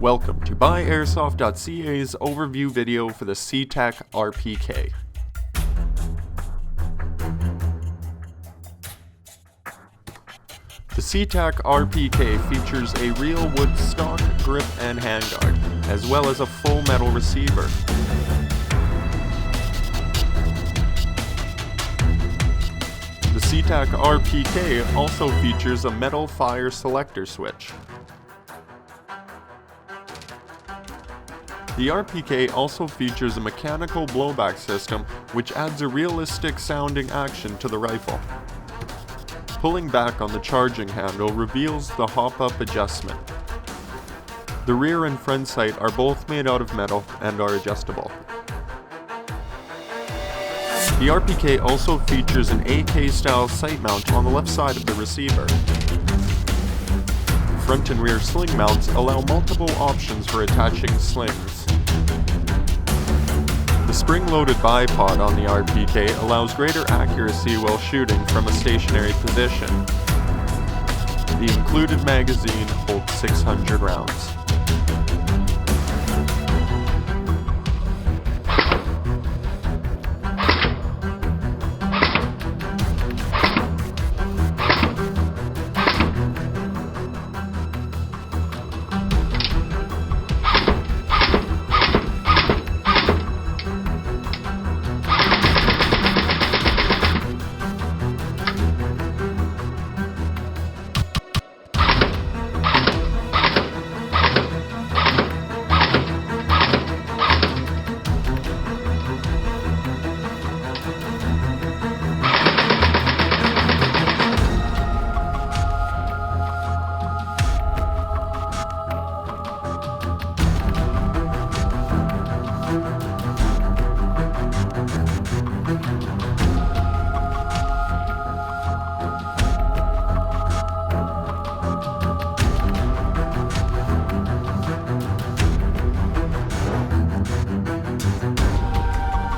Welcome to BuyAirsoft.ca's overview video for the C-TAC RPK. The C-TAC RPK features a real wood stock, grip, and handguard, as well as a full metal receiver. The C-TAC RPK also features a metal fire selector switch. The RPK also features a mechanical blowback system, which adds a realistic sounding action to the rifle. Pulling back on the charging handle reveals the hop-up adjustment. The rear and front sight are both made out of metal and are adjustable. The RPK also features an AK-style sight mount on the left side of the receiver. Front and rear sling mounts allow multiple options for attaching slings. The spring-loaded bipod on the RPK allows greater accuracy while shooting from a stationary position. The included magazine holds 600 rounds.